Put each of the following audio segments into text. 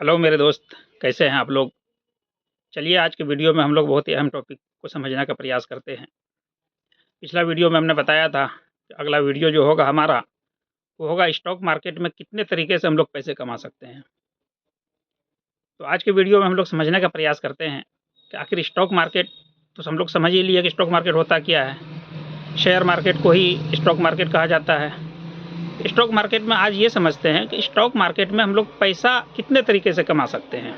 Hello मेरे दोस्त, कैसे हैं आप लोग? चलिए आज के वीडियो में हम लोग बहुत ही अहम टॉपिक को समझने का प्रयास करते हैं। पिछला वीडियो में हमने बताया था कि अगला वीडियो जो होगा हमारा, वो होगा स्टॉक मार्केट में कितने तरीके से हम लोग पैसे कमा सकते हैं। तो आज के वीडियो में हम लोग समझने का प्रयास करते हैं कि आखिर स्टॉक मार्केट तो हम लोग समझ ही लिए कि स्टॉक मार्केट होता क्या है। शेयर मार्केट को ही स्टॉक मार्केट कहा जाता है। स्टॉक मार्केट में आज ये समझते हैं कि स्टॉक मार्केट में हम लोग पैसा कितने तरीके से कमा सकते हैं,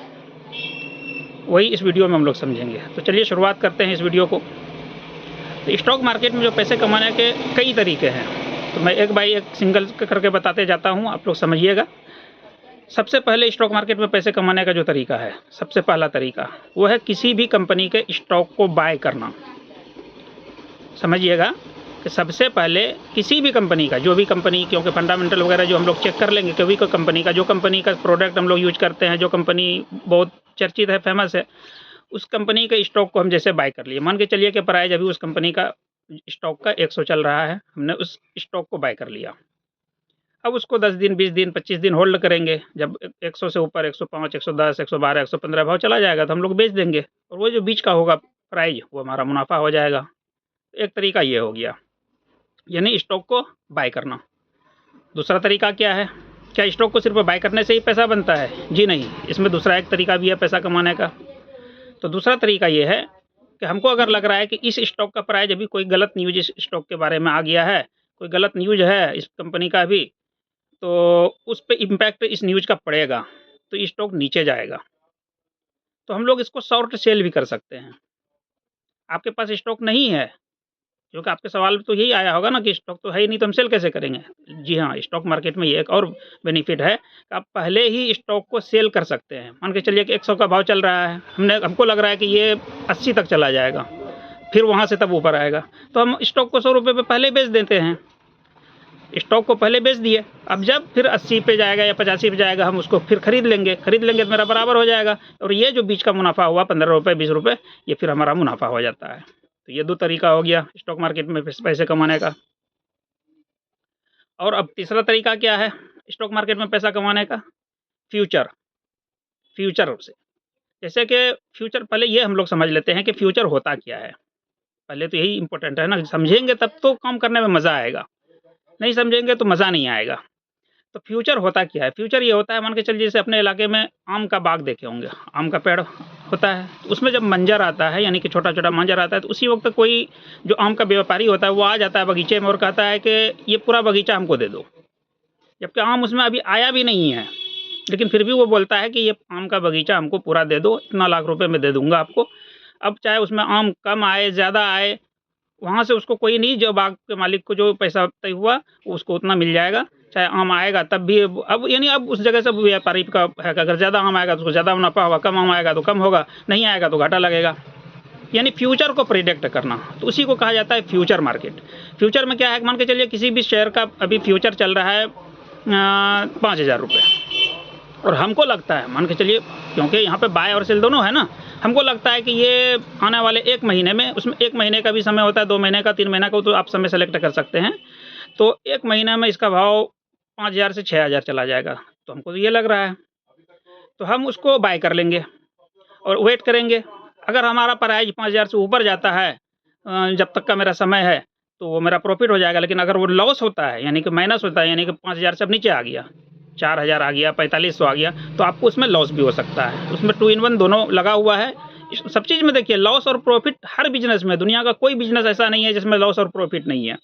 वही इस वीडियो में हम लोग समझेंगे। तो चलिए शुरुआत करते हैं इस वीडियो को। तो स्टॉक मार्केट में जो पैसे कमाने के कई तरीके हैं, तो मैं एक बाई एक सिंगल करके बताते जाता हूँ, आप लोग समझिएगा। सबसे पहले स्टॉक मार्केट में पैसे कमाने का जो तरीका है, सबसे पहला तरीका वो है किसी भी कंपनी के स्टॉक को बाय करना। समझिएगा कि सबसे पहले किसी भी कंपनी का, जो भी कंपनी, क्योंकि फंडामेंटल वगैरह जो हम लोग चेक कर लेंगे, कभी कोई कंपनी का, जो कंपनी का प्रोडक्ट हम लोग यूज करते हैं, जो कंपनी बहुत चर्चित है, फेमस है, उस कंपनी के स्टॉक को हम जैसे बाय कर लिए। मान के चलिए कि प्राइस अभी उस कंपनी का स्टॉक का 100 चल रहा है, हमने उस स्टॉक को बाय कर लिया। अब उसको 10 दिन, 20 दिन, 25 दिन होल्ड करेंगे। जब 100 से ऊपर 105, 110, 112, 115 भाव चला जाएगा तो हम लोग बेच देंगे, और वो जो बीच का होगा प्राइस, वो हमारा मुनाफा हो जाएगा। एक तरीका ये हो गया, यानी स्टॉक को बाय करना। दूसरा तरीका क्या है? क्या स्टॉक को सिर्फ बाय करने से ही पैसा बनता है? जी नहीं, इसमें दूसरा एक तरीका भी है पैसा कमाने का। तो दूसरा तरीका ये है कि हमको अगर लग रहा है कि इस स्टॉक का प्राइस, अभी कोई गलत न्यूज़ इस स्टॉक के बारे में आ गया है, कोई गलत न्यूज़ है इस कंपनी का भी, तो उस पे इम्पैक्ट इस न्यूज़ का पड़ेगा, तो स्टॉक नीचे जाएगा। तो हम लोग इसको शॉर्ट सेल भी कर सकते हैं। आपके पास स्टॉक नहीं है, क्योंकि आपके सवाल तो यही आया होगा ना कि स्टॉक तो है ही नहीं, तो हम सेल कैसे करेंगे? जी हाँ, स्टॉक मार्केट में ये एक और बेनिफिट है कि आप पहले ही स्टॉक को सेल कर सकते हैं। मान के चलिए कि 100 का भाव चल रहा है, हमको लग रहा है कि ये 80 तक चला जाएगा, फिर वहाँ से तब ऊपर आएगा, तो हम स्टॉक को 100 रुपये पे पहले बेच देते हैं। स्टॉक को पहले बेच दिए, अब जब फिर 80 पे जाएगा या 85 पे जाएगा, हम उसको फिर खरीद लेंगे तो मेरा बराबर हो जाएगा, और ये जो बीच का मुनाफा हुआ 15 रुपये, 20 रुपये, ये फिर हमारा मुनाफा हो जाता है। तो ये 2 तरीका हो गया स्टॉक मार्केट में पैसे कमाने का। और अब तीसरा तरीका क्या है स्टॉक मार्केट में पैसा कमाने का? फ्यूचर। फ्यूचर से, जैसे कि फ्यूचर, पहले ये हम लोग समझ लेते हैं कि फ्यूचर होता क्या है। पहले तो यही इम्पोर्टेंट है ना, समझेंगे तब तो काम करने में मज़ा आएगा, नहीं समझेंगे तो मज़ा नहीं आएगा। तो फ्यूचर होता क्या है? फ्यूचर ये होता है, मान के चलिए जैसे अपने इलाके में आम का बाग देखे होंगे, आम का पेड़ होता है, तो उसमें जब मंजर आता है, यानी कि छोटा-छोटा मंजर आता है, तो उसी वक़्त कोई जो आम का व्यापारी होता है, वो आ जाता है बगीचे में और कहता है कि ये पूरा बगीचा हमको दे दो। जबकि आम उसमें अभी आया भी नहीं है, लेकिन फिर भी वो बोलता है कि ये आम का बगीचा हमको पूरा दे दो, इतना लाख रुपए मैं दे दूँगा आपको। अब चाहे उसमें आम कम आए, ज़्यादा आए, वहाँ से उसको कोई नहीं, जो बाग के मालिक को जो पैसा तय हुआ, उसको उतना मिल जाएगा। चाहे आम आएगा तब भी, अब यानी अब उस जगह से व्यापारी का है कि अगर ज़्यादा आम आएगा तो उसको ज़्यादा मुनाफ़ा होगा, कम आम आएगा तो कम होगा, नहीं आएगा तो घाटा लगेगा। यानी फ्यूचर को प्रिडिक्ट करना, तो उसी को कहा जाता है फ्यूचर मार्केट। फ्यूचर में क्या है, मान के चलिए किसी भी शेयर का अभी फ्यूचर चल रहा है 5,000 रुपये, और हमको लगता है, मान के चलिए, क्योंकि यहाँ पे बाय और सेल दोनों है ना, हमको लगता है कि ये आने वाले 1 महीने में, उसमें 1 महीने का भी समय होता है, 2 महीने का, 3 महीने का, तो आप समय सेलेक्ट कर सकते हैं। तो 1 महीने में इसका भाव 5,000 से 6,000 चला जाएगा, तो हमको तो ये लग रहा है, तो हम उसको बाय कर लेंगे और वेट करेंगे। अगर हमारा प्राइस 5,000 से ऊपर जाता है, जब तक का मेरा समय है, तो वो मेरा प्रॉफिट हो जाएगा। लेकिन अगर वो लॉस होता है, यानी कि माइनस होता है, यानी कि 5,000 से अब नीचे आ गया, 4,000 आ गया, 4,500 आ गया, तो आपको उसमें लॉस भी हो सकता है। उसमें 2 इन 1 दोनों लगा हुआ है। सब चीज़ में देखिए, लॉस और प्रॉफिट हर बिज़नेस में, दुनिया का कोई बिज़नेस ऐसा नहीं है जिसमें लॉस और प्रॉफिट नहीं है।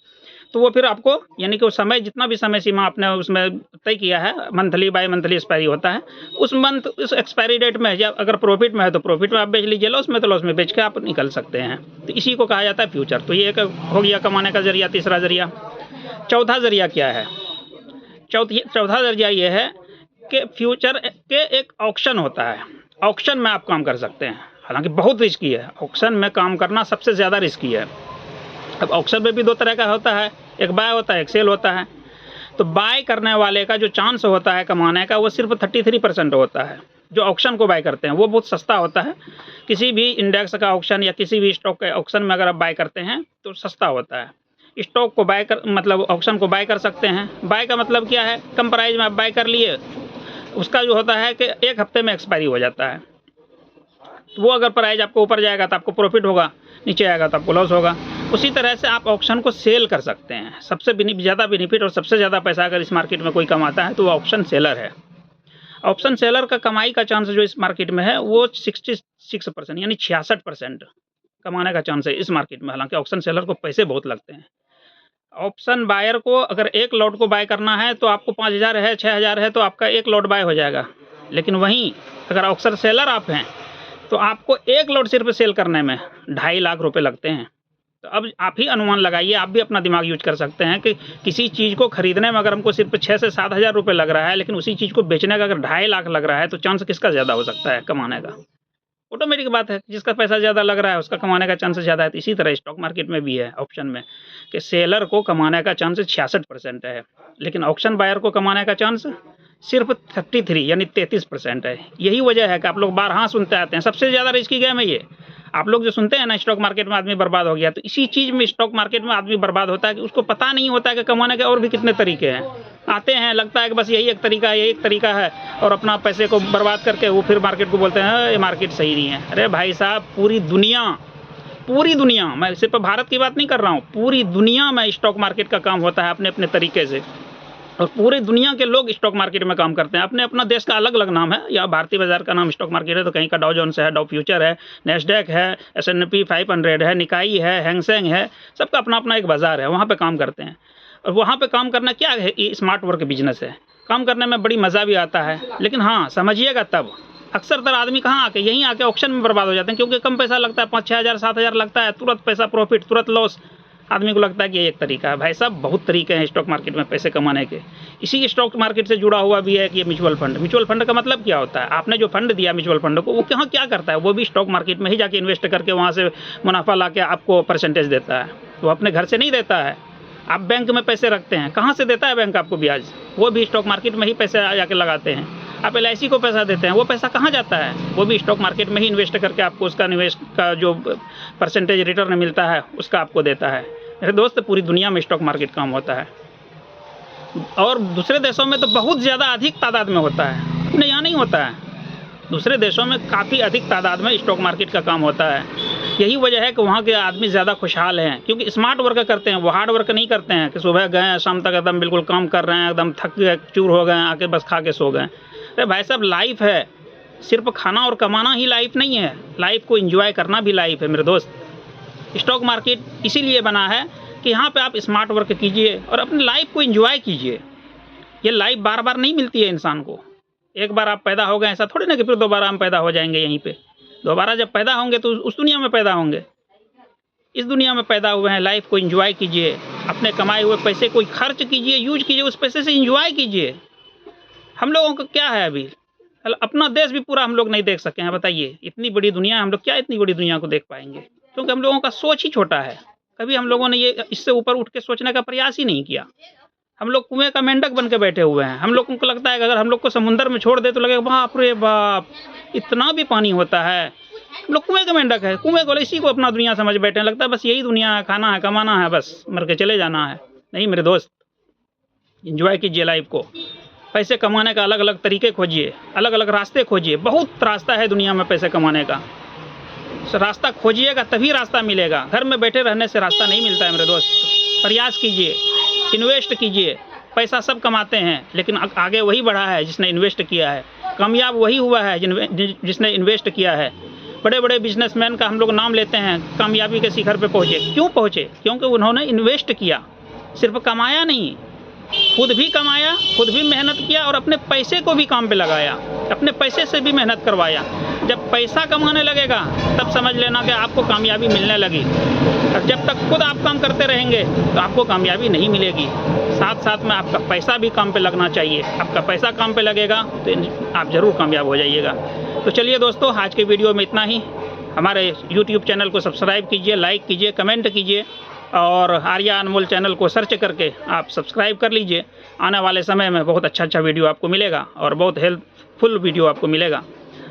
तो वो फिर आपको, यानी कि वो समय, जितना भी समय सीमा आपने उसमें तय किया है, मंथली बाय मंथली एक्सपायरी होता है, उस मंथ उस एक्सपायरी डेट में, या अगर प्रॉफिट में है तो प्रॉफिट में आप बेच लीजिए, लॉस में तो लॉस में बेच के आप निकल सकते हैं। तो इसी को कहा जाता है फ्यूचर। तो ये एक हो गया कमाने का ज़रिया, तीसरा ज़रिया। चौथा ज़रिया क्या है? चौथा ज़रिया ये है कि फ्यूचर के एक ऑक्शन होता है, ऑक्शन में आप काम कर सकते हैं। हालांकि बहुत रिस्की है, ऑक्शन में काम करना सबसे ज़्यादा रिस्की है। अब ऑक्शन में भी 2 तरह का होता है, एक बाय होता है, एक सेल होता है। तो बाय करने वाले का जो चांस होता है कमाने का, वो सिर्फ 33% होता है। जो ऑक्शन को बाय करते हैं वो बहुत सस्ता होता है। किसी भी इंडेक्स का ऑक्शन या किसी भी स्टॉक के ऑक्शन में अगर आप बाय करते हैं तो सस्ता होता है। स्टॉक को बाय कर, मतलब ऑक्शन को बाय कर सकते हैं। बाय का मतलब क्या है? कम प्राइस में आप बाय कर लिए, उसका जो होता है कि 1 हफ्ते में एक्सपायरी हो जाता है। तो वो अगर प्राइस आपको ऊपर जाएगा तो आपको प्रॉफिट होगा, नीचे आएगा तो आपको लॉस होगा। उसी तरह से आप ऑप्शन को सेल कर सकते हैं। सबसे ज़्यादा बेनिफिट और सबसे ज़्यादा पैसा अगर इस मार्केट में कोई कमाता है तो वो ऑप्शन सेलर है। ऑप्शन सेलर का कमाई का चांस जो इस मार्केट में है वो 66% यानी 66% कमाने का चांस है इस मार्केट में। हालांकि ऑप्शन सेलर को पैसे बहुत लगते हैं। ऑप्शन बायर को अगर एक लॉट को बाय करना है तो आपको 5000 है, 6000 है तो आपका एक लॉट बाय हो जाएगा। लेकिन वहीं अगर ऑप्शन सेलर आप हैं तो आपको एक लॉट सिर्फ सेल करने में 2.5 लाख रुपए लगते हैं। तो अब आप ही अनुमान लगाइए, आप भी अपना दिमाग यूज कर सकते हैं कि किसी चीज़ को खरीदने में अगर हमको सिर्फ 6 से 7 हज़ार रुपये लग रहा है, लेकिन उसी चीज़ को बेचने का अगर 2.5 लाख लग रहा है तो चांस किसका ज़्यादा हो सकता है कमाने का? ऑटोमेटिक बात है, जिसका पैसा ज़्यादा लग रहा है उसका कमाने का चांस ज़्यादा है। तो इसी तरह स्टॉक मार्केट में भी है ऑप्शन में कि सेलर को कमाने का चांस 66% है, लेकिन ऑप्शन बायर को कमाने का चांस सिर्फ 33 यानी 33% है। यही वजह है कि आप लोग बारहा सुनते आते हैं सबसे ज़्यादा रिस्की गेम है ये। आप लोग जो सुनते हैं ना स्टॉक मार्केट में आदमी बर्बाद हो गया, तो इसी चीज़ में स्टॉक मार्केट में आदमी बर्बाद होता है कि उसको पता नहीं होता है कि कमाने के और भी कितने तरीके हैं। आते हैं, लगता है कि बस यही एक तरीका है, यही एक तरीका है, और अपना पैसे को बर्बाद करके वो फिर मार्केट को बोलते हैं ये मार्केट सही नहीं है। अरे भाई साहब, पूरी दुनिया, मैं सिर्फ भारत की बात नहीं कर रहा हूँ, पूरी दुनिया में स्टॉक मार्केट का काम होता है अपने अपने तरीके से, और पूरी दुनिया के लोग स्टॉक मार्केट में काम करते हैं। अपने अपना देश का अलग अलग नाम है, या भारतीय बाजार का नाम स्टॉक मार्केट है तो कहीं का डाउ जोन्स है, डाउ फ्यूचर है, नेस्डैक है, S&P 500 है, निकाई है, हैंगसेंग है, सबका अपना अपना एक बाजार है, वहाँ पे काम करते हैं। और वहाँ पे काम करना क्या है, ये स्मार्ट वर्क बिजनेस है। काम करने में बड़ी मज़ा भी आता है, लेकिन हाँ समझिएगा तब। अक्सर तर आदमी कहाँ आके यहीं आके ऑप्शन में बर्बाद हो जाते हैं, क्योंकि कम पैसा लगता है, 5-6 हज़ार 7 हज़ार लगता है, तुरंत पैसा प्रॉफिट, तुरंत लॉस। आदमी को लगता है कि ये एक तरीका है। भाई साहब, बहुत तरीके हैं स्टॉक मार्केट में पैसे कमाने के। इसी स्टॉक मार्केट से जुड़ा हुआ भी है कि ये म्यूचुअल फंड का मतलब क्या होता है? आपने जो फंड दिया म्यूचुअल फंड को, वो कहाँ क्या करता है? वो भी स्टॉक मार्केट में ही जाके इन्वेस्ट करके वहाँ से मुनाफा ला के आपको परसेंटेज देता है। वो अपने घर से नहीं देता है। आप बैंक में पैसे रखते हैं, कहाँ से देता है बैंक आपको ब्याज? वो भी स्टॉक मार्केट में ही पैसे जाके लगाते हैं। आप LIC को पैसा देते हैं, वो पैसा कहाँ जाता है? वो भी स्टॉक मार्केट में ही इन्वेस्ट करके आपको उसका निवेश का जो परसेंटेज रिटर्न मिलता है उसका आपको देता है। मेरे दोस्त, पूरी दुनिया में स्टॉक मार्केट काम होता है, और दूसरे देशों में तो बहुत ज़्यादा अधिक तादाद में होता है, अपने यहाँ नहीं होता है। दूसरे देशों में काफ़ी अधिक तादाद में स्टॉक मार्केट का काम होता है। यही वजह है कि वहाँ के आदमी ज़्यादा खुशहाल हैं, क्योंकि स्मार्ट वर्क करते हैं, वो हार्ड वर्क नहीं करते हैं कि सुबह गए शाम तक एकदम बिल्कुल काम कर रहे हैं, एकदम थक गए, चूर हो गए, आके बस खा के सो गए। अरे भाई साहब, लाइफ है, सिर्फ खाना और कमाना ही लाइफ नहीं है, लाइफ को एंजॉय करना भी लाइफ है मेरे दोस्त। स्टॉक मार्केट इसीलिए बना है कि यहाँ पे आप स्मार्ट वर्क कीजिए और अपनी लाइफ को एंजॉय कीजिए। ये लाइफ बार बार नहीं मिलती है इंसान को। एक बार आप पैदा हो गए, ऐसा थोड़ी ना कि फिर दोबारा हम पैदा हो जाएंगे यहीं पे। दोबारा जब पैदा होंगे तो उस दुनिया में पैदा होंगे। इस दुनिया में पैदा हुए हैं, लाइफ को एंजॉय कीजिए। अपने कमाए हुए पैसे को खर्च कीजिए, यूज कीजिए, उस पैसे से एंजॉय कीजिए। हम लोगों का क्या है, अभी अपना देश भी पूरा हम लोग नहीं देख सके हैं। बताइए, इतनी बड़ी दुनिया, हम लोग क्या इतनी बड़ी दुनिया को देख पाएंगे? क्योंकि हम लोगों का सोच ही छोटा है। कभी हम लोगों ने ये इससे ऊपर उठ के सोचने का प्रयास ही नहीं किया। हम लोग कुएं का मेंढक बन के बैठे हुए हैं। हम लोगों को लगता है कि अगर हम लोग को समुंदर में छोड़ दे तो लगेगा बाप रे बाप, इतना भी पानी होता है। हम लोग कुएं का मेंढक है, कुएं को इसी को अपना दुनिया समझ बैठे हैं। लगता है बस यही दुनिया है, खाना है, कमाना है, बस मर के चले जाना है। नहीं मेरे दोस्त, एंजॉय कीजिए लाइफ को। पैसे कमाने का अलग अलग तरीके खोजिए, अलग अलग रास्ते खोजिए। बहुत रास्ता है दुनिया में पैसे कमाने का। रास्ता खोजिएगा तभी रास्ता मिलेगा। घर में बैठे रहने से रास्ता नहीं मिलता है मेरे दोस्त। प्रयास कीजिए, इन्वेस्ट कीजिए। पैसा सब कमाते हैं, लेकिन आगे वही बढ़ा है जिसने इन्वेस्ट किया है। कामयाब वही हुआ है जिसने इन्वेस्ट किया है। बड़े बड़े बिजनेसमैन का हम लोग नाम लेते हैं, कामयाबी के शिखर पे पहुँचे। क्यों पहुँचे? क्योंकि उन्होंने इन्वेस्ट किया, सिर्फ कमाया नहीं, खुद भी कमाया, खुद भी मेहनत किया, और अपने पैसे को भी काम पे लगाया, अपने पैसे से भी मेहनत करवाया। जब पैसा कमाने लगेगा तब समझ लेना कि आपको कामयाबी मिलने लगी। और जब तक खुद आप काम करते रहेंगे तो आपको कामयाबी नहीं मिलेगी। साथ साथ में आपका पैसा भी काम पे लगना चाहिए। आपका पैसा काम पे लगेगा तो आप ज़रूर कामयाब हो जाइएगा। तो चलिए दोस्तों, आज के वीडियो में इतना ही। हमारे YouTube चैनल को सब्सक्राइब कीजिए, लाइक कीजिए, कमेंट कीजिए, और आर्या अनमोल चैनल को सर्च करके आप सब्सक्राइब कर लीजिए। आने वाले समय में बहुत अच्छा वीडियो आपको मिलेगा और बहुत हेल्पफुल वीडियो आपको मिलेगा।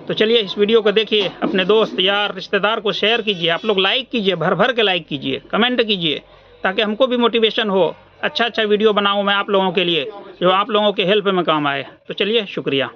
तो चलिए, इस वीडियो को देखिए, अपने दोस्त यार रिश्तेदार को शेयर कीजिए। आप लोग लाइक कीजिए, भर भर के लाइक कीजिए, कमेंट कीजिए, ताकि हमको भी मोटिवेशन हो। अच्छा वीडियो बनाऊँ मैं आप लोगों के लिए, जो आप लोगों के हेल्प में काम आए। तो चलिए, शुक्रिया।